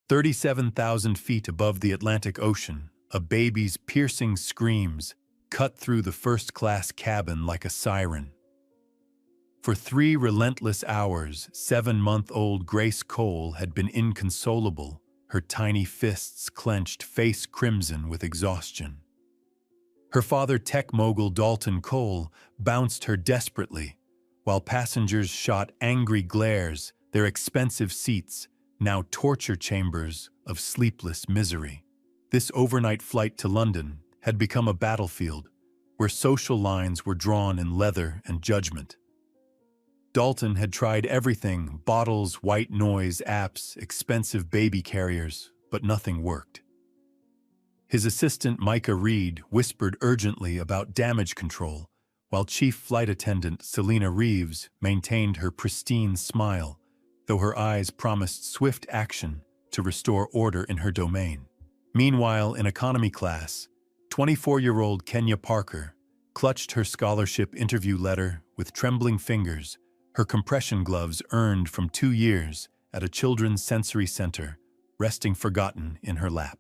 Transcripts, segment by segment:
37,000 feet above the Atlantic Ocean, a baby's piercing screams cut through the first-class cabin like a siren. For 3 relentless hours, 7-month-old Grace Cole had been inconsolable, her tiny fists clenched, face crimson with exhaustion. Her father, tech mogul Dalton Cole, bounced her desperately, while passengers shot angry glares, their expensive seats now torture chambers of sleepless misery. This overnight flight to London had become a battlefield where social lines were drawn in leather and judgment. Dalton had tried everything: bottles, white noise, apps, expensive baby carriers, but nothing worked. His assistant, Micah Reed, whispered urgently about damage control, while Chief Flight Attendant Selena Reeves maintained her pristine smile, though her eyes promised swift action to restore order in her domain. Meanwhile, in economy class, 24-year-old Kenya Parker clutched her scholarship interview letter with trembling fingers, her compression gloves earned from 2 years at a children's sensory center resting forgotten in her lap.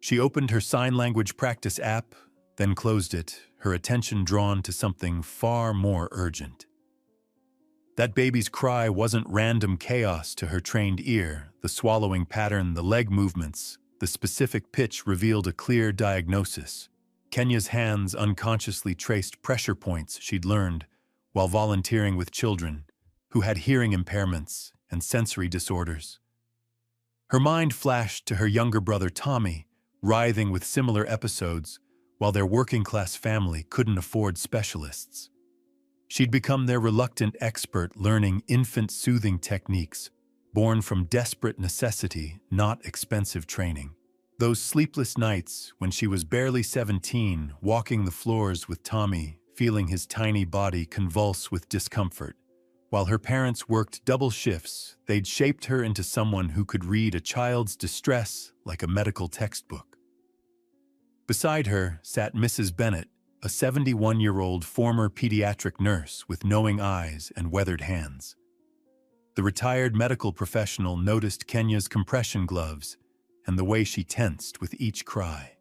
She opened her sign language practice app, then closed it, her attention drawn to something far more urgent. That baby's cry wasn't random chaos to her trained ear. The swallowing pattern, the leg movements, the specific pitch revealed a clear diagnosis. Kenya's hands unconsciously traced pressure points she'd learned while volunteering with children who had hearing impairments and sensory disorders. Her mind flashed to her younger brother Tommy, writhing with similar episodes while their working-class family couldn't afford specialists. She'd become their reluctant expert, learning infant soothing techniques born from desperate necessity, not expensive training. Those sleepless nights when she was barely 17, walking the floors with Tommy, feeling his tiny body convulse with discomfort. While her parents worked double shifts, they'd shaped her into someone who could read a child's distress like a medical textbook. Beside her sat Mrs. Bennett, a 71-year-old former pediatric nurse with knowing eyes and weathered hands. The retired medical professional noticed Kenya's compression gloves and the way she tensed with each cry.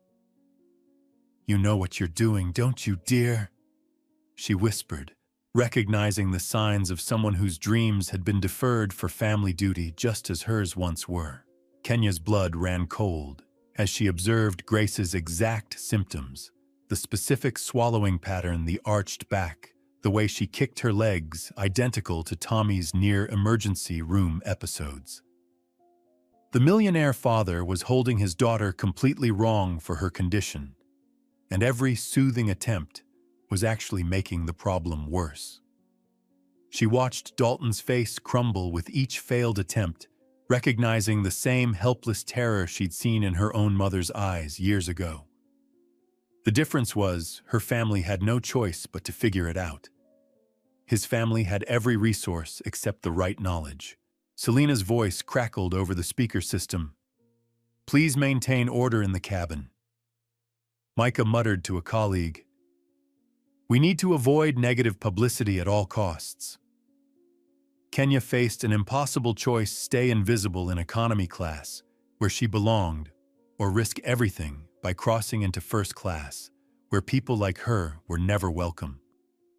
"You know what you're doing, don't you, dear?" she whispered, recognizing the signs of someone whose dreams had been deferred for family duty just as hers once were. Kenya's blood ran cold as she observed Grace's exact symptoms: the specific swallowing pattern, the arched back, the way she kicked her legs, identical to Tommy's near-emergency room episodes. The millionaire father was holding his daughter completely wrong for her condition, and every soothing attempt was actually making the problem worse. She watched Dalton's face crumble with each failed attempt, recognizing the same helpless terror she'd seen in her own mother's eyes years ago. The difference was, her family had no choice but to figure it out. His family had every resource except the right knowledge. Selena's voice crackled over the speaker system. "Please maintain order in the cabin." Micah muttered to a colleague, "We need to avoid negative publicity at all costs." Kenya faced an impossible choice: stay invisible in economy class, where she belonged, or risk everything by crossing into first class, where people like her were never welcome.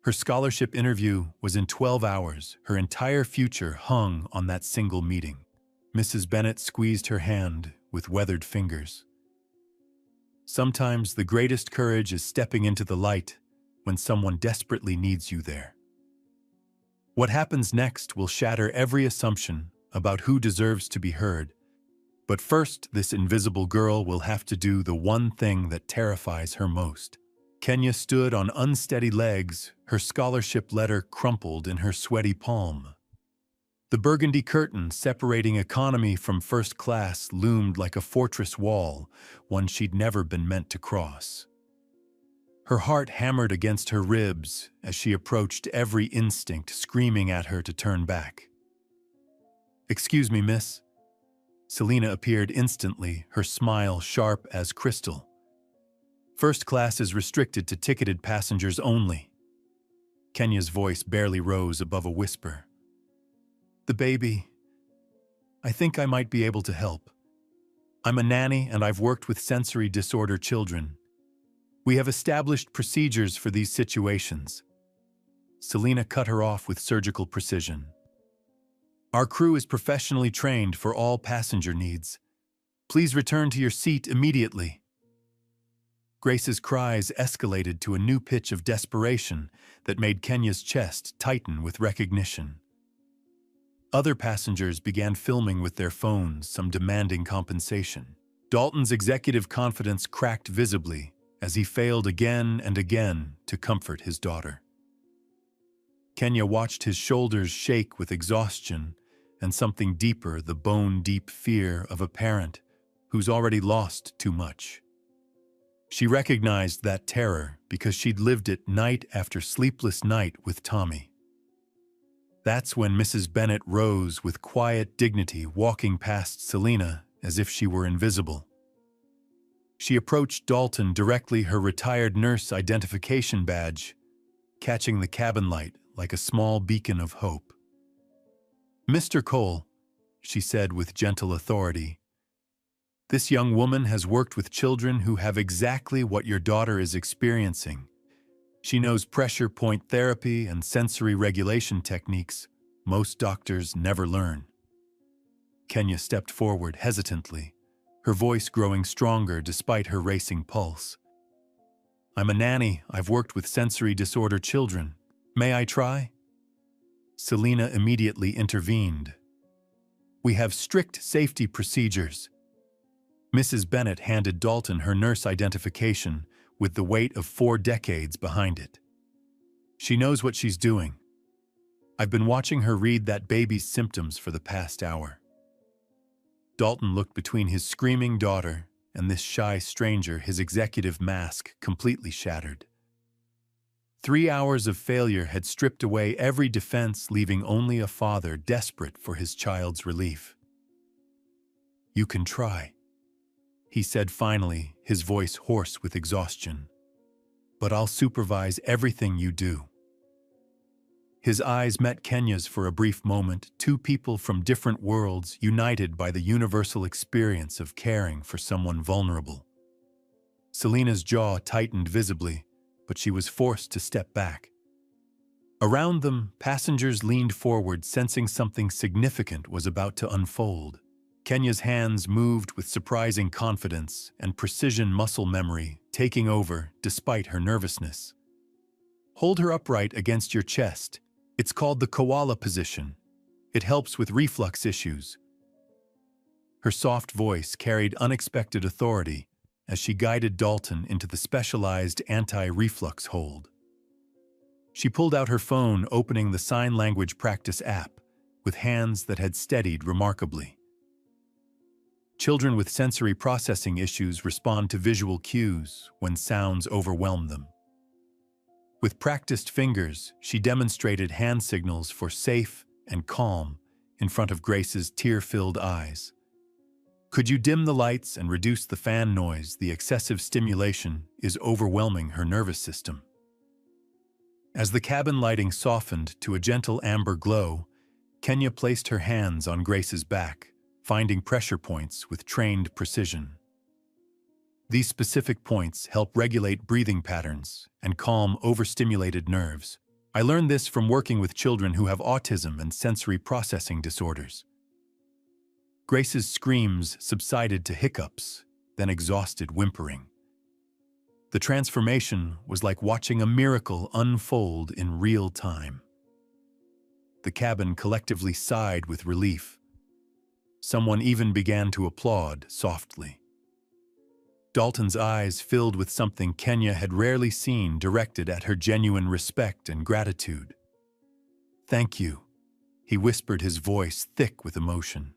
Her scholarship interview was in 12 hours. Her entire future hung on that single meeting. Mrs. Bennett squeezed her hand with weathered fingers. Sometimes the greatest courage is stepping into the light when someone desperately needs you there. What happens next will shatter every assumption about who deserves to be heard. But first, this invisible girl will have to do the one thing that terrifies her most. Kenya stood on unsteady legs, her scholarship letter crumpled in her sweaty palm. The burgundy curtain separating economy from first class loomed like a fortress wall, one she'd never been meant to cross. Her heart hammered against her ribs as she approached, every instinct screaming at her to turn back. "Excuse me, miss." Selena appeared instantly, her smile sharp as crystal. "First class is restricted to ticketed passengers only." Kenya's voice barely rose above a whisper. "The baby. I think I might be able to help. I'm a nanny and I've worked with sensory disorder children. We have established procedures for these situations. Selena cut her off with surgical precision. Our crew is professionally trained for all passenger needs. Please return to your seat immediately. Grace's cries escalated to a new pitch of desperation that made Kenya's chest tighten with recognition. Other passengers began filming with their phones, some demanding compensation. Dalton's executive confidence cracked visibly as he failed again and again to comfort his daughter. Kenya watched his shoulders shake with exhaustion and something deeper, the bone-deep fear of a parent who's already lost too much. She recognized that terror because she'd lived it night after sleepless night with Tommy. That's when Mrs. Bennet rose with quiet dignity, walking past Selena as if she were invisible. She approached Dalton directly, her retired nurse identification badge, catching the cabin light like a small beacon of hope. "Mr. Cole," she said with gentle authority, "this young woman has worked with children who have exactly what your daughter is experiencing. She knows pressure point therapy and sensory regulation techniques most doctors never learn." Kenya stepped forward hesitantly, her voice growing stronger despite her racing pulse. "I'm a nanny. I've worked with sensory disorder children. May I try?" Selena immediately intervened. "We have strict safety procedures." Mrs. Bennet handed Dalton her nurse identification with the weight of 4 decades behind it. "She knows what she's doing. I've been watching her read that baby's symptoms for the past hour." Dalton looked between his screaming daughter and this shy stranger, his executive mask completely shattered. 3 hours of failure had stripped away every defense, leaving only a father desperate for his child's relief. "You can try," he said finally, his voice hoarse with exhaustion. "But I'll supervise everything you do." His eyes met Kenya's for a brief moment, two people from different worlds united by the universal experience of caring for someone vulnerable. Selena's jaw tightened visibly, but she was forced to step back. Around them, passengers leaned forward, sensing something significant was about to unfold. Kenya's hands moved with surprising confidence and precision, muscle memory taking over despite her nervousness. "Hold her upright against your chest. It's called the koala position. It helps with reflux issues." Her soft voice carried unexpected authority as she guided Dalton into the specialized anti-reflux hold. She pulled out her phone, opening the sign language practice app with hands that had steadied remarkably. Children with sensory processing issues respond to visual cues when sounds overwhelm them. With practiced fingers, she demonstrated hand signals for safe and calm in front of Grace's tear-filled eyes. "Could you dim the lights and reduce the fan noise? The excessive stimulation is overwhelming her nervous system." As the cabin lighting softened to a gentle amber glow, Kenya placed her hands on Grace's back, finding pressure points with trained precision. These specific points help regulate breathing patterns and calm overstimulated nerves. I learned this from working with children who have autism and sensory processing disorders. Grace's screams subsided to hiccups, then exhausted whimpering. The transformation was like watching a miracle unfold in real time. The cabin collectively sighed with relief. Someone even began to applaud softly. Dalton's eyes filled with something Kenya had rarely seen, directed at her genuine respect and gratitude. "Thank you," he whispered, his voice thick with emotion.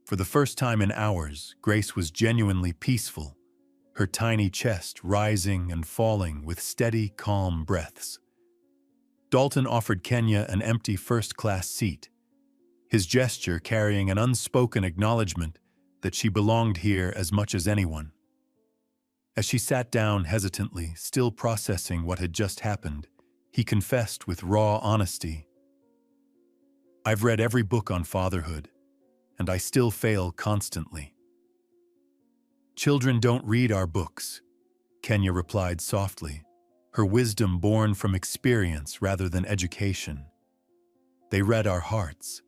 For the first time in hours, Grace was genuinely peaceful, her tiny chest rising and falling with steady, calm breaths. Dalton offered Kenya an empty first-class seat, his gesture carrying an unspoken acknowledgement that she belonged here as much as anyone. As she sat down hesitantly, still processing what had just happened, he confessed with raw honesty, "I've read every book on fatherhood, and I still fail constantly. Children don't read our books, Kenya replied softly, her wisdom born from experience rather than education. They read our hearts.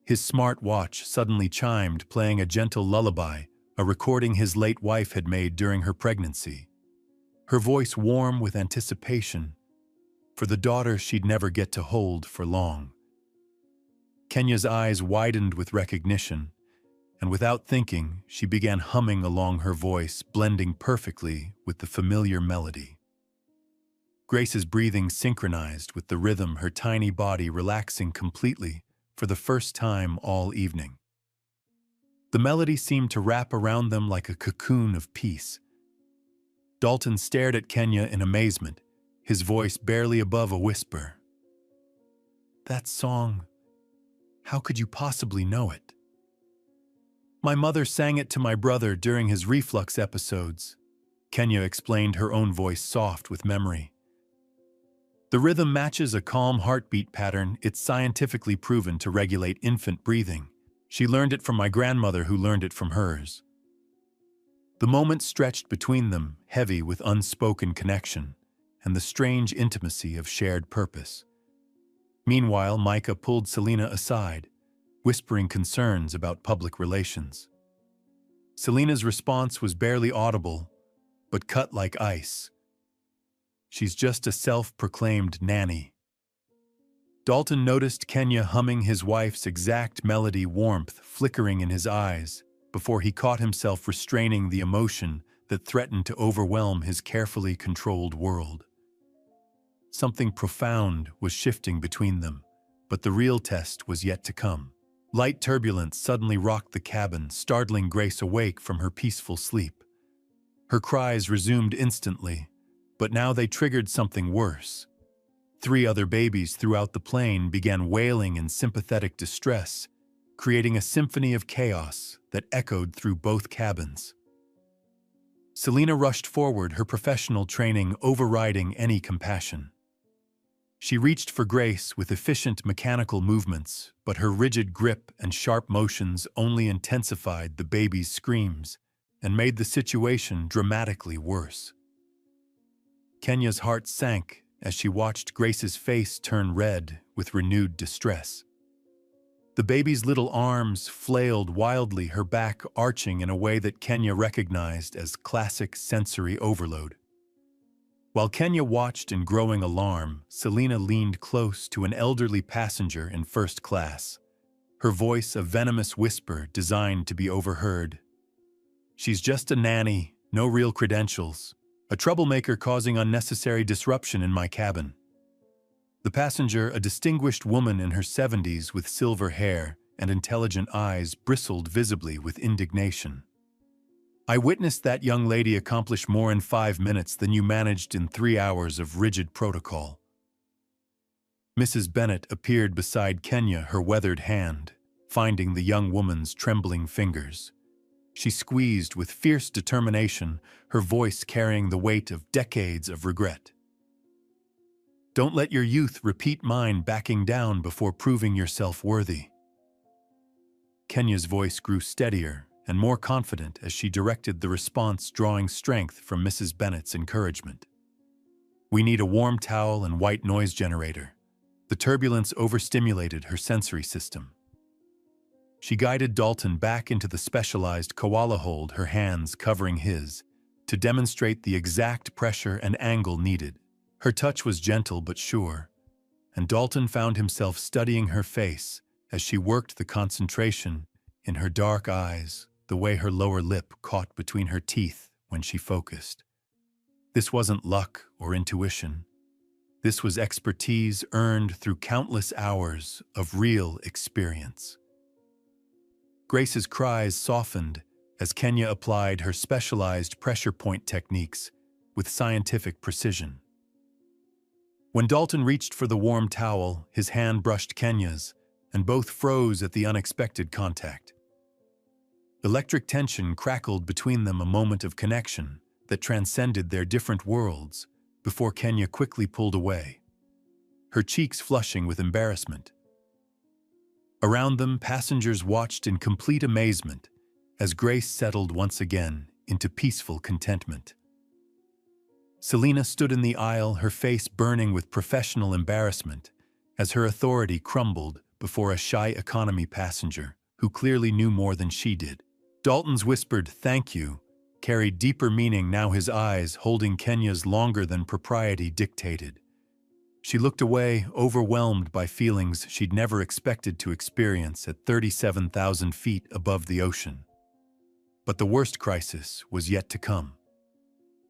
His smart watch suddenly chimed, playing a gentle lullaby, a recording his late wife had made during her pregnancy. Her voice warm with anticipation for the daughter she'd never get to hold for long. Kenya's eyes widened with recognition, and without thinking, she began humming along, her voice blending perfectly with the familiar melody. Grace's breathing synchronized with the rhythm, her tiny body relaxing completely for the first time all evening. The melody seemed to wrap around them like a cocoon of peace. Dalton stared at Kenya in amazement, his voice barely above a whisper. "That song, how could you possibly know it?" "My mother sang it to my brother during his reflux episodes," Kenya explained, her own voice soft with memory. "The rhythm matches a calm heartbeat pattern. It's scientifically proven to regulate infant breathing. She learned it from my grandmother, who learned it from hers." The moment stretched between them, heavy with unspoken connection and the strange intimacy of shared purpose. Meanwhile, Micah pulled Selena aside, whispering concerns about public relations. Selena's response was barely audible, but cut like ice. "She's just a self-proclaimed nanny." Dalton noticed Kenya humming his wife's exact melody, warmth flickering in his eyes, before he caught himself restraining the emotion that threatened to overwhelm his carefully controlled world. Something profound was shifting between them, but the real test was yet to come. Light turbulence suddenly rocked the cabin, startling Grace awake from her peaceful sleep. Her cries resumed instantly, but now they triggered something worse. 3 other babies throughout the plane began wailing in sympathetic distress, creating a symphony of chaos that echoed through both cabins. Selena rushed forward, her professional training overriding any compassion. She reached for Grace with efficient mechanical movements, but her rigid grip and sharp motions only intensified the baby's screams and made the situation dramatically worse. Kenya's heart sank as she watched Grace's face turn red with renewed distress. The baby's little arms flailed wildly, her back arching in a way that Kenya recognized as classic sensory overload. While Kenya watched in growing alarm, Selena leaned close to an elderly passenger in first class, her voice a venomous whisper designed to be overheard. "She's just a nanny, no real credentials, a troublemaker causing unnecessary disruption in my cabin." The passenger, a distinguished woman in her 70s with silver hair and intelligent eyes, bristled visibly with indignation. "I witnessed that young lady accomplish more in 5 minutes than you managed in 3 hours of rigid protocol." Mrs. Bennett appeared beside Kenya, her weathered hand finding the young woman's trembling fingers. She squeezed with fierce determination, her voice carrying the weight of decades of regret. "Don't let your youth repeat mine, backing down before proving yourself worthy." Kenya's voice grew steadier and more confident as she directed the response, drawing strength from Mrs. Bennett's encouragement. "We need a warm towel and white noise generator." The turbulence overstimulated her sensory system. She guided Dalton back into the specialized koala hold, her hands covering his, to demonstrate the exact pressure and angle needed. Her touch was gentle but sure, and Dalton found himself studying her face as she worked, the concentration in her dark eyes, the way her lower lip caught between her teeth when she focused. This wasn't luck or intuition. This was expertise earned through countless hours of real experience. Grace's cries softened as Kenya applied her specialized pressure point techniques with scientific precision. When Dalton reached for the warm towel, his hand brushed Kenya's, and both froze at the unexpected contact. Electric tension crackled between them, a moment of connection that transcended their different worlds, before Kenya quickly pulled away, her cheeks flushing with embarrassment. Around them, passengers watched in complete amazement as Grace settled once again into peaceful contentment. Selena stood in the aisle, her face burning with professional embarrassment, as her authority crumbled before a shy economy passenger who clearly knew more than she did. Dalton's whispered "thank you" carried deeper meaning now, his eyes holding Kenya's longer than propriety dictated. She looked away, overwhelmed by feelings she'd never expected to experience at 37,000 feet above the ocean. But the worst crisis was yet to come.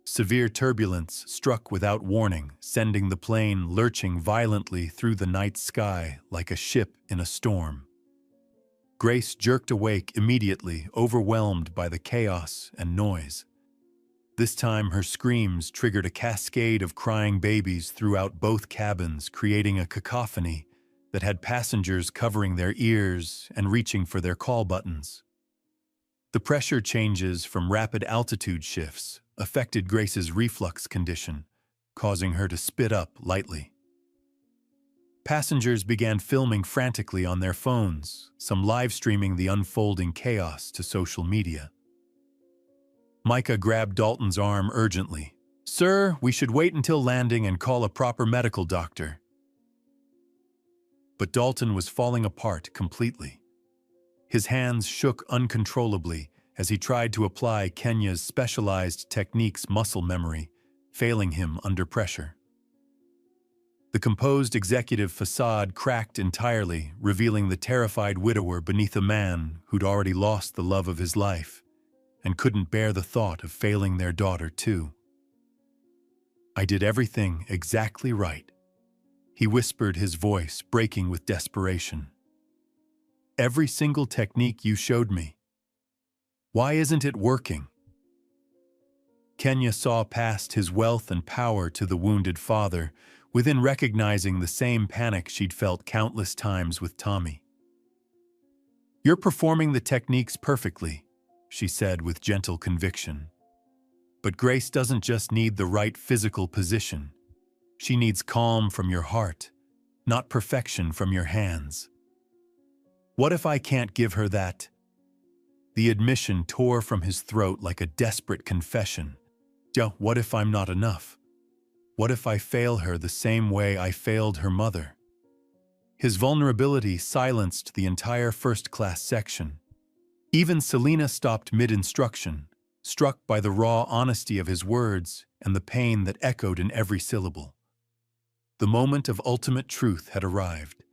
Severe turbulence struck without warning, sending the plane lurching violently through the night sky like a ship in a storm. Grace jerked awake immediately, overwhelmed by the chaos and noise. This time, her screams triggered a cascade of crying babies throughout both cabins, creating a cacophony that had passengers covering their ears and reaching for their call buttons. The pressure changes from rapid altitude shifts affected Grace's reflux condition, causing her to spit up lightly. Passengers began filming frantically on their phones, some live streaming the unfolding chaos to social media. Micah grabbed Dalton's arm urgently. "Sir, we should wait until landing and call a proper medical doctor." But Dalton was falling apart completely. His hands shook uncontrollably as he tried to apply Kenya's specialized technique's muscle memory, failing him under pressure. The composed executive facade cracked entirely, revealing the terrified widower beneath a man who'd already lost the love of his life and couldn't bear the thought of failing their daughter too. "I did everything exactly right," he whispered, his voice breaking with desperation. "Every single technique you showed me. Why isn't it working?" Kenya saw past his wealth and power to the wounded father, within recognizing the same panic she'd felt countless times with Tommy. "You're performing the techniques perfectly," she said with gentle conviction. "But Grace doesn't just need the right physical position. She needs calm from your heart, not perfection from your hands." "What if I can't give her that?" The admission tore from his throat like a desperate confession. What if I'm not enough? What if I fail her the same way I failed her mother?" His vulnerability silenced the entire first-class section. Even Selena stopped mid-instruction, struck by the raw honesty of his words and the pain that echoed in every syllable. The moment of ultimate truth had arrived,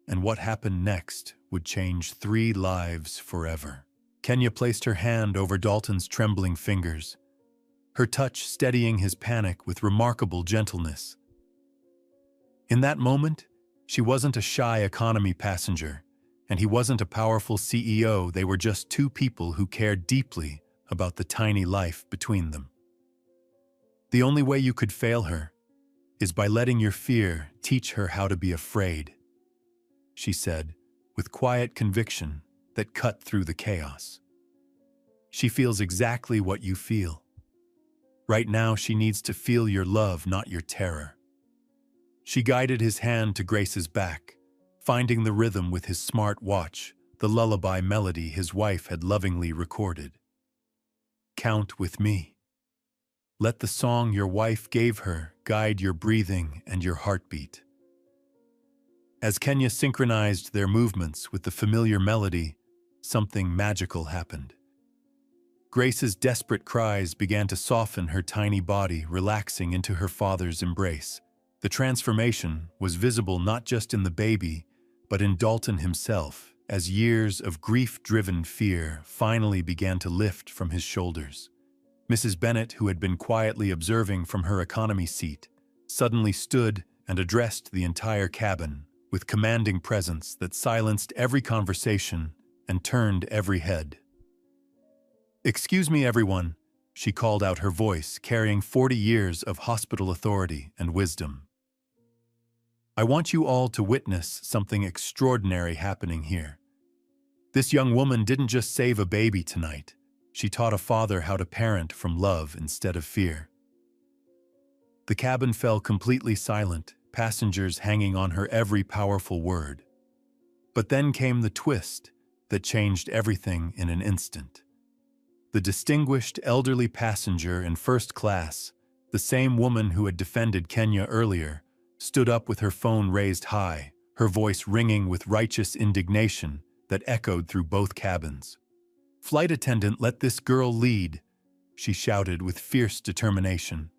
and what happened next would change 3 lives forever. Kenya placed her hand over Dalton's trembling fingers, her touch steadying his panic with remarkable gentleness. In that moment, she wasn't a shy economy passenger, and he wasn't a powerful CEO. They were just 2 people who cared deeply about the tiny life between them. "The only way you could fail her is by letting your fear teach her how to be afraid," she said, with quiet conviction that cut through the chaos. "She feels exactly what you feel. Right now, she needs to feel your love, not your terror." She guided his hand to Grace's back, finding the rhythm with his smart watch, the lullaby melody his wife had lovingly recorded. "Count with me. Let the song your wife gave her guide your breathing and your heartbeat." As Kenya synchronized their movements with the familiar melody, something magical happened. Grace's desperate cries began to soften her tiny body, relaxing into her father's embrace. The transformation was visible not just in the baby, but in Dalton himself, as years of grief-driven fear finally began to lift from his shoulders. Mrs. Bennett, who had been quietly observing from her economy seat, suddenly stood and addressed the entire cabin with commanding presence that silenced every conversation and turned every head. "Excuse me, everyone," she called out, her voice carrying 40 years of hospital authority and wisdom. "I want you all to witness something extraordinary happening here. This young woman didn't just save a baby tonight. She taught a father how to parent from love instead of fear." The cabin fell completely silent, passengers hanging on her every powerful word. But then came the twist that changed everything in an instant. The distinguished elderly passenger in first class, the same woman who had defended Kenya earlier, stood up with her phone raised high, her voice ringing with righteous indignation that echoed through both cabins. "Flight attendant, let this girl lead," she shouted with fierce determination.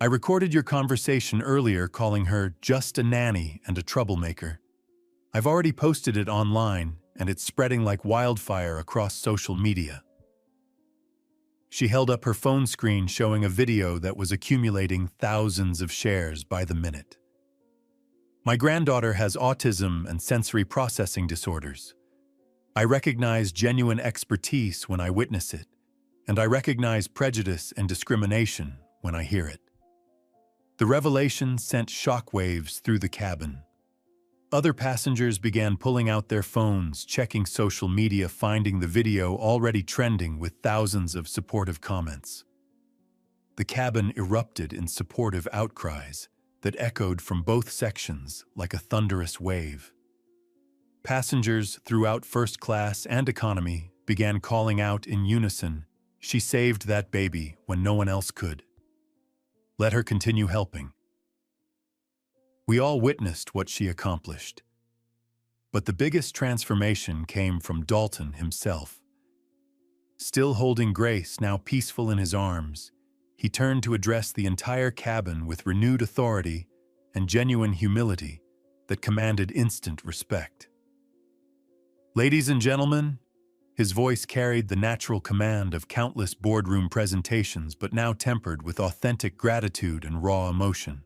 "I recorded your conversation earlier calling her just a nanny and a troublemaker. I've already posted it online, and it's spreading like wildfire across social media." She held up her phone screen showing a video that was accumulating thousands of shares by the minute. "My granddaughter has autism and sensory processing disorders. I recognize genuine expertise when I witness it, and I recognize prejudice and discrimination when I hear it." The revelation sent shockwaves through the cabin. Other passengers began pulling out their phones, checking social media, finding the video already trending with thousands of supportive comments. The cabin erupted in supportive outcries that echoed from both sections like a thunderous wave. Passengers throughout first class and economy began calling out in unison, "She saved that baby when no one else could. Let her continue helping." We all witnessed what she accomplished. But the biggest transformation came from Dalton himself. Still holding Grace, now peaceful in his arms, he turned to address the entire cabin with renewed authority and genuine humility that commanded instant respect. "Ladies and gentlemen," his voice carried the natural command of countless boardroom presentations, but now tempered with authentic gratitude and raw emotion.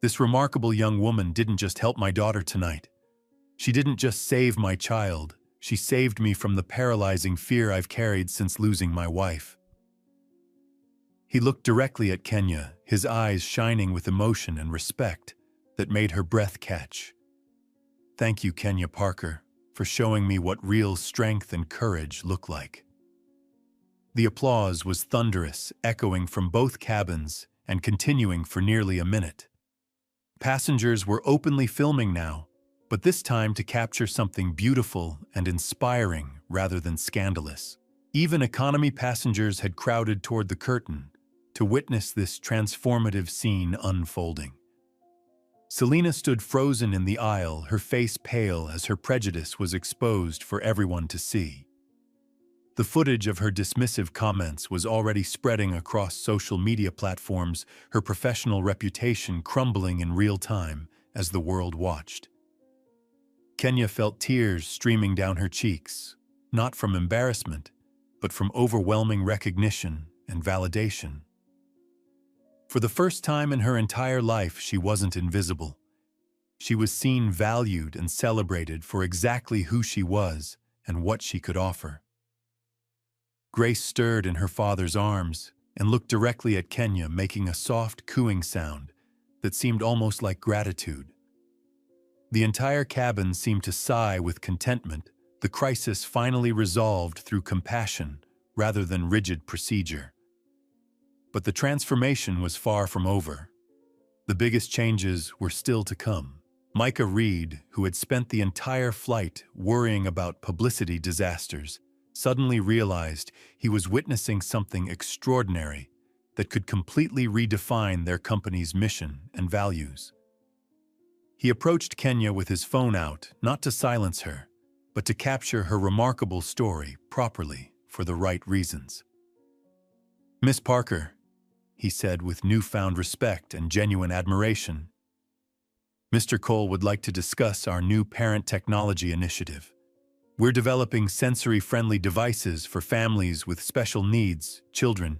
"This remarkable young woman didn't just help my daughter tonight. She didn't just save my child, she saved me from the paralyzing fear I've carried since losing my wife." He looked directly at Kenya, his eyes shining with emotion and respect that made her breath catch. "Thank you, Kenya Parker, for showing me what real strength and courage look like." The applause was thunderous, echoing from both cabins and continuing for nearly a minute. Passengers were openly filming now, but this time to capture something beautiful and inspiring rather than scandalous. Even economy passengers had crowded toward the curtain to witness this transformative scene unfolding. Selena stood frozen in the aisle, her face pale as her prejudice was exposed for everyone to see. The footage of her dismissive comments was already spreading across social media platforms, her professional reputation crumbling in real time as the world watched. Kenya felt tears streaming down her cheeks, not from embarrassment, but from overwhelming recognition and validation. For the first time in her entire life, she wasn't invisible. She was seen, valued, and celebrated for exactly who she was and what she could offer. Grace stirred in her father's arms and looked directly at Kenya, making a soft, cooing sound that seemed almost like gratitude. The entire cabin seemed to sigh with contentment, the crisis finally resolved through compassion rather than rigid procedure. But the transformation was far from over. The biggest changes were still to come. Micah Reed, who had spent the entire flight worrying about publicity disasters, suddenly realized he was witnessing something extraordinary that could completely redefine their company's mission and values. He approached Kenya with his phone out, not to silence her, but to capture her remarkable story properly for the right reasons. "Miss Parker," he said with newfound respect and genuine admiration, "Mr. Cole would like to discuss our new parent technology initiative. We're developing sensory-friendly devices for families with special needs, children,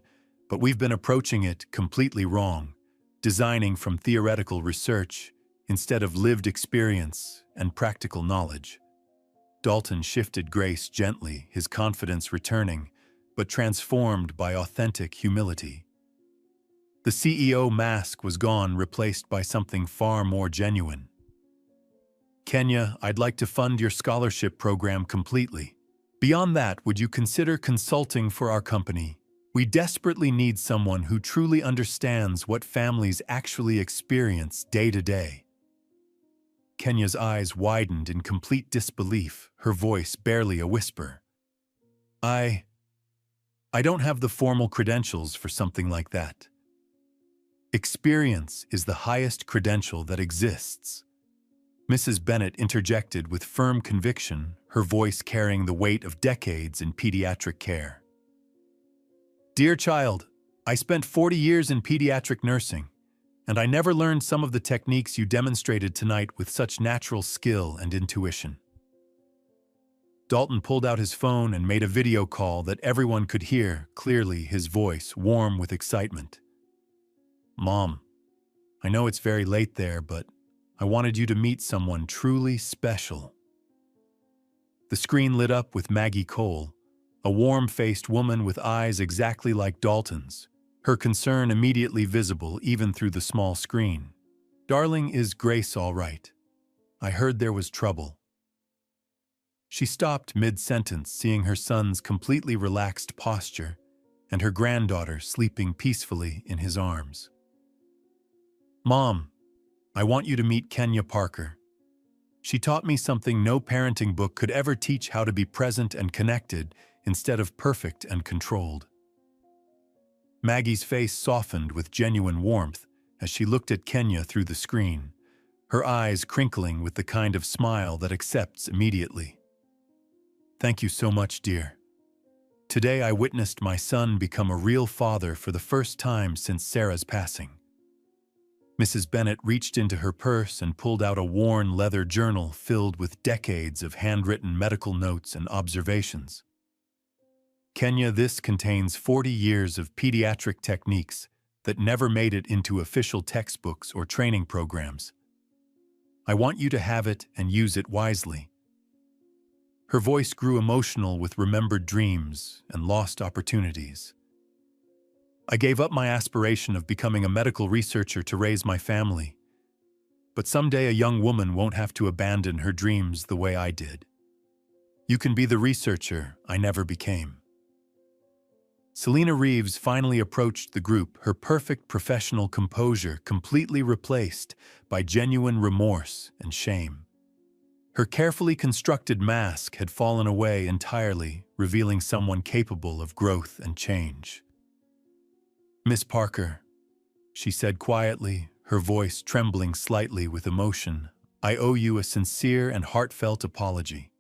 but we've been approaching it completely wrong, designing from theoretical research instead of lived experience and practical knowledge." Dalton shifted Grace gently, his confidence returning, but transformed by authentic humility. The CEO mask was gone, replaced by something far more genuine. "Kenya, I'd like to fund your scholarship program completely. Beyond that, would you consider consulting for our company? We desperately need someone who truly understands what families actually experience day to day." Kenya's eyes widened in complete disbelief, her voice barely a whisper. I don't have the formal credentials for something like that. Experience is the highest credential that exists. Mrs. Bennet interjected with firm conviction, her voice carrying the weight of decades in pediatric care. Dear child, I spent 40 years in pediatric nursing, and I never learned some of the techniques you demonstrated tonight with such natural skill and intuition. Dalton pulled out his phone and made a video call that everyone could hear clearly, his voice warm with excitement. Mom, I know it's very late there, but I wanted you to meet someone truly special. The screen lit up with Maggie Cole, a warm-faced woman with eyes exactly like Dalton's, her concern immediately visible even through the small screen. Darling, is Grace all right? I heard there was trouble. She stopped mid-sentence, seeing her son's completely relaxed posture and her granddaughter sleeping peacefully in his arms. Mom, I want you to meet Kenya Parker. She taught me something no parenting book could ever teach: how to be present and connected instead of perfect and controlled. Maggie's face softened with genuine warmth as she looked at Kenya through the screen, her eyes crinkling with the kind of smile that accepts immediately. Thank you so much, dear. Today I witnessed my son become a real father for the first time since Sarah's passing. Mrs. Bennet reached into her purse and pulled out a worn leather journal filled with decades of handwritten medical notes and observations. Kenya, this contains 40 years of pediatric techniques that never made it into official textbooks or training programs. I want you to have it and use it wisely. Her voice grew emotional with remembered dreams and lost opportunities. I gave up my aspiration of becoming a medical researcher to raise my family, but someday a young woman won't have to abandon her dreams the way I did. You can be the researcher I never became. Selena Reeves finally approached the group, her perfect professional composure completely replaced by genuine remorse and shame. Her carefully constructed mask had fallen away entirely, revealing someone capable of growth and change. Miss Parker, she said quietly, her voice trembling slightly with emotion, I owe you a sincere and heartfelt apology.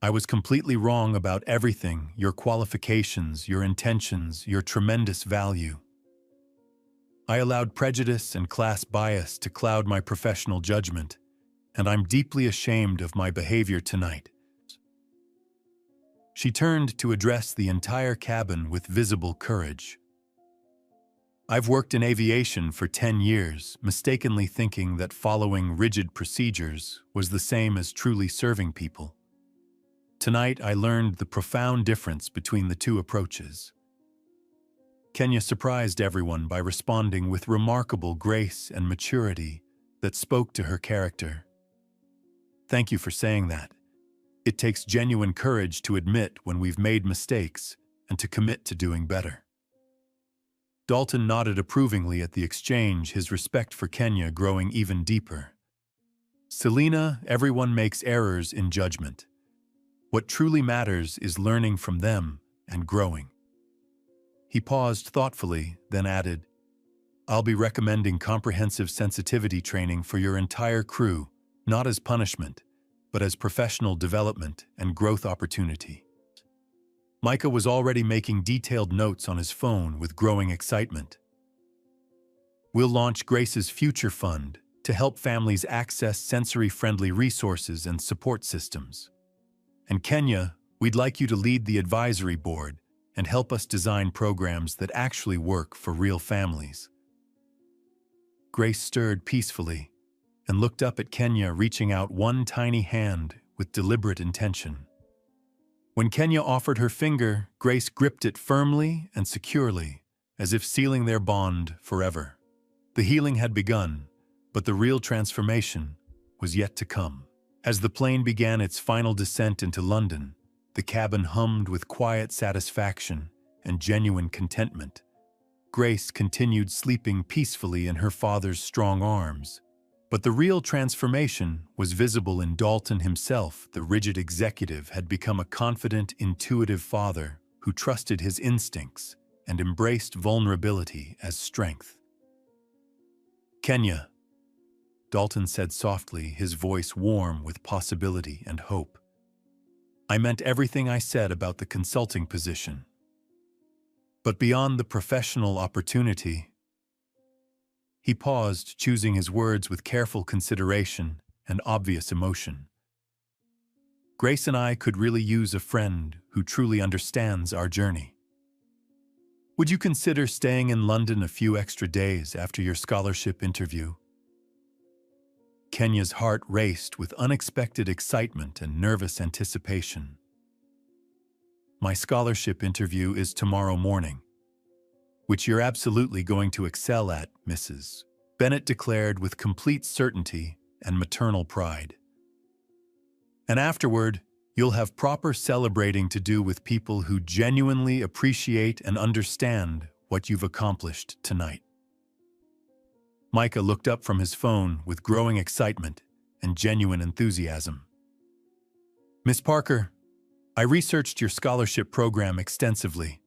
I was completely wrong about everything: your qualifications, your intentions, your tremendous value. I allowed prejudice and class bias to cloud my professional judgment, and I'm deeply ashamed of my behavior tonight. She turned to address the entire cabin with visible courage. I've worked in aviation for 10 years, mistakenly thinking that following rigid procedures was the same as truly serving people. Tonight, I learned the profound difference between the two approaches. Kenya surprised everyone by responding with remarkable grace and maturity that spoke to her character. Thank you for saying that. It takes genuine courage to admit when we've made mistakes and to commit to doing better. Dalton nodded approvingly at the exchange, his respect for Kenya growing even deeper. Selena, everyone makes errors in judgment. What truly matters is learning from them and growing. He paused thoughtfully, then added, I'll be recommending comprehensive sensitivity training for your entire crew, not as punishment, but as professional development and growth opportunity. Micah was already making detailed notes on his phone with growing excitement. We'll launch Grace's Future Fund to help families access sensory-friendly resources and support systems. And Kenya, we'd like you to lead the advisory board and help us design programs that actually work for real families. Grace stirred peacefully and looked up at Kenya, reaching out one tiny hand with deliberate intention. When Kenya offered her finger, Grace gripped it firmly and securely, as if sealing their bond forever. The healing had begun, but the real transformation was yet to come. As the plane began its final descent into London, the cabin hummed with quiet satisfaction and genuine contentment. Grace continued sleeping peacefully in her father's strong arms, But the real transformation was visible in Dalton himself. The rigid executive had become a confident, intuitive father who trusted his instincts and embraced vulnerability as strength. "Kenya," Dalton said softly, his voice warm with possibility and hope. "I meant everything I said about the consulting position. But beyond the professional opportunity—" He paused, choosing his words with careful consideration and obvious emotion. "Grace and I could really use a friend who truly understands our journey. Would you consider staying in London a few extra days after your scholarship interview?" Kenya's heart raced with unexpected excitement and nervous anticipation. "My scholarship interview is tomorrow morning, which you're absolutely going to excel at, Mrs. Bennett declared with complete certainty and maternal pride. "And afterward, you'll have proper celebrating to do with people who genuinely appreciate and understand what you've accomplished tonight." Micah looked up from his phone with growing excitement and genuine enthusiasm. "Miss Parker, I researched your scholarship program extensively.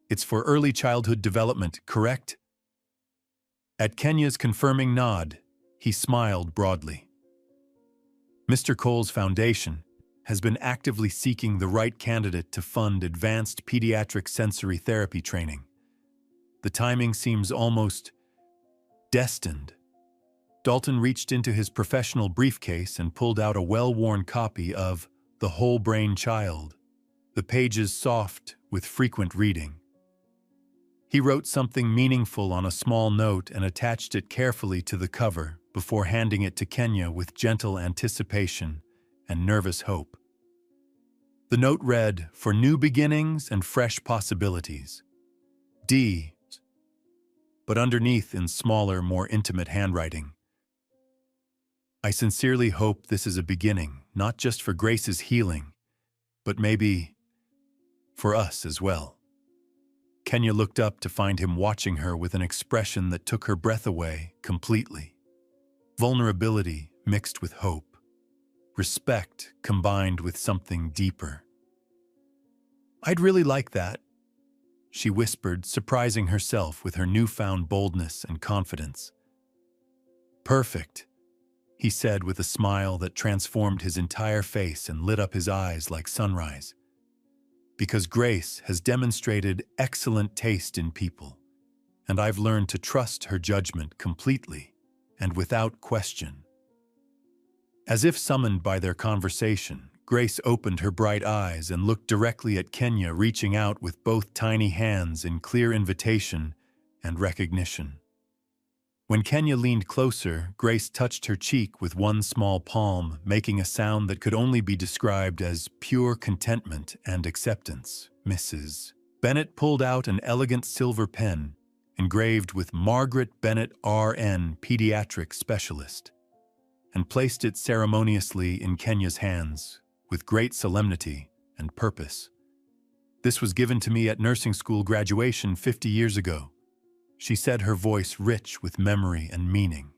It's for early childhood development, correct?" At Kenya's confirming nod, he smiled broadly. "Mr. Cole's foundation has been actively seeking the right candidate to fund advanced pediatric sensory therapy training. The timing seems almost destined." Dalton reached into his professional briefcase and pulled out a well-worn copy of The Whole Brain Child, the pages soft with frequent reading. He wrote something meaningful on a small note and attached it carefully to the cover before handing it to Kenya with gentle anticipation and nervous hope. The note read, "For new beginnings and fresh possibilities. D." But underneath, in smaller, more intimate handwriting, "I sincerely hope this is a beginning, not just for Grace's healing, but maybe for us as well." Kenya looked up to find him watching her with an expression that took her breath away completely. Vulnerability mixed with hope. Respect combined with something deeper. "I'd really like that," she whispered, surprising herself with her newfound boldness and confidence. "Perfect," he said with a smile that transformed his entire face and lit up his eyes like sunrise. "Because Grace has demonstrated excellent taste in people, and I've learned to trust her judgment completely and without question." As if summoned by their conversation, Grace opened her bright eyes and looked directly at Kenya, reaching out with both tiny hands in clear invitation and recognition. When Kenya leaned closer, Grace touched her cheek with one small palm, making a sound that could only be described as pure contentment and acceptance. Mrs. Bennett pulled out an elegant silver pen, engraved with Margaret Bennett, RN, Pediatric Specialist, and placed it ceremoniously in Kenya's hands, with great solemnity and purpose. "This was given to me at nursing school graduation 50 years ago," she said, her voice rich with memory and meaning.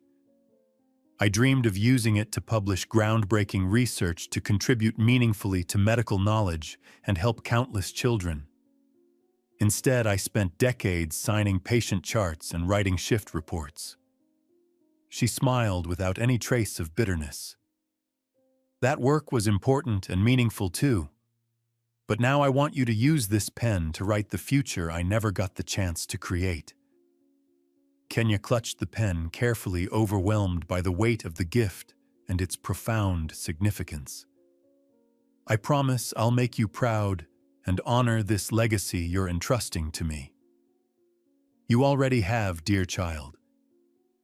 "I dreamed of using it to publish groundbreaking research to contribute meaningfully to medical knowledge and help countless children. Instead, I spent decades signing patient charts and writing shift reports." She smiled without any trace of bitterness. "That work was important and meaningful too. But now I want you to use this pen to write the future I never got the chance to create." Kenya clutched the pen, carefully, overwhelmed by the weight of the gift and its profound significance. "I promise I'll make you proud and honor this legacy you're entrusting to me. You already have, dear child.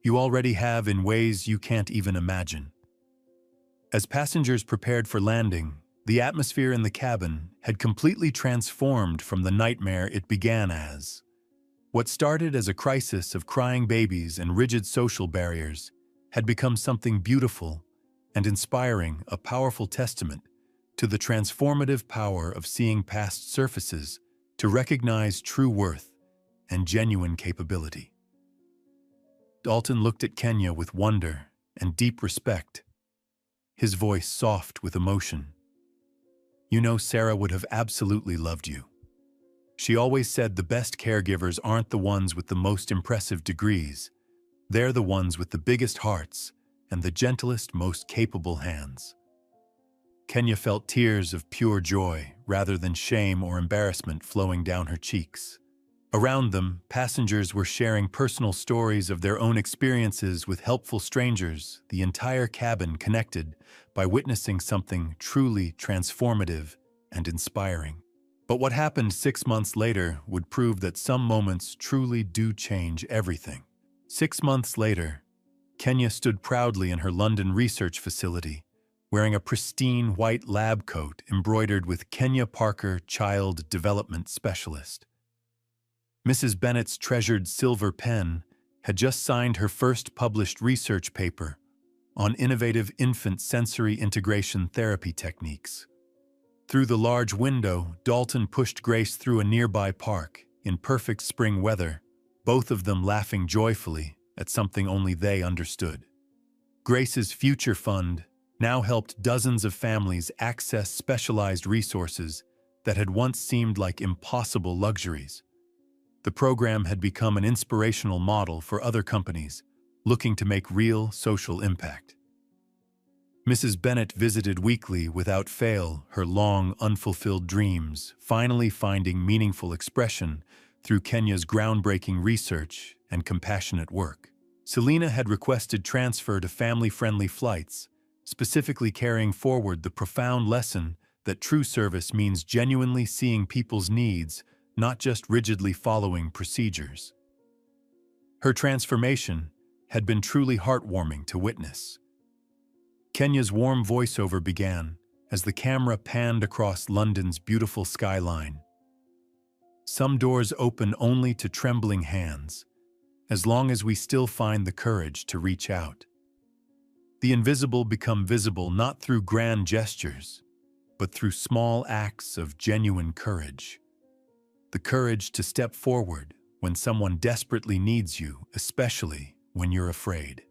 You already have in ways you can't even imagine." As passengers prepared for landing, the atmosphere in the cabin had completely transformed from the nightmare it began as. What started as a crisis of crying babies and rigid social barriers had become something beautiful and inspiring, a powerful testament to the transformative power of seeing past surfaces to recognize true worth and genuine capability. Dalton looked at Kenya with wonder and deep respect, his voice soft with emotion. "You know, Sarah would have absolutely loved you. She always said the best caregivers aren't the ones with the most impressive degrees. They're the ones with the biggest hearts and the gentlest, most capable hands." Kenya felt tears of pure joy rather than shame or embarrassment flowing down her cheeks. Around them, passengers were sharing personal stories of their own experiences with helpful strangers, the entire cabin connected by witnessing something truly transformative and inspiring. But what happened 6 months later would prove that some moments truly do change everything. 6 months later, Kenya stood proudly in her London research facility, wearing a pristine white lab coat embroidered with Kenya Parker Child Development Specialist. Mrs. Bennett's treasured silver pen had just signed her first published research paper on innovative infant sensory integration therapy techniques. Through the large window, Dalton pushed Grace through a nearby park in perfect spring weather, both of them laughing joyfully at something only they understood. Grace's future fund now helped dozens of families access specialized resources that had once seemed like impossible luxuries. The program had become an inspirational model for other companies looking to make real social impact. Mrs. Bennett visited weekly without fail her long, unfulfilled dreams, finally finding meaningful expression through Kenya's groundbreaking research and compassionate work. Selena had requested transfer to family-friendly flights, specifically carrying forward the profound lesson that true service means genuinely seeing people's needs, not just rigidly following procedures. Her transformation had been truly heartwarming to witness. Kenya's warm voiceover began as the camera panned across London's beautiful skyline. "Some doors open only to trembling hands, as long as we still find the courage to reach out. The invisible become visible not through grand gestures, but through small acts of genuine courage. The courage to step forward when someone desperately needs you, especially when you're afraid."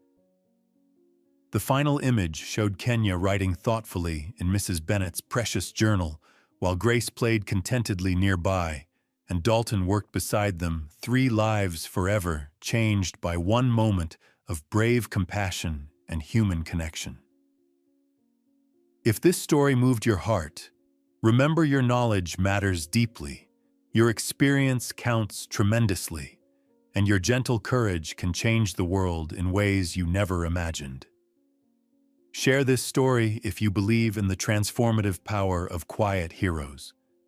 The final image showed Kenya writing thoughtfully in Mrs. Bennett's precious journal, while Grace played contentedly nearby, and Dalton worked beside them, 3 lives forever changed by one moment of brave compassion and human connection. If this story moved your heart, remember your knowledge matters deeply. Your experience counts tremendously, and your gentle courage can change the world in ways you never imagined. Share this story if you believe in the transformative power of quiet heroes.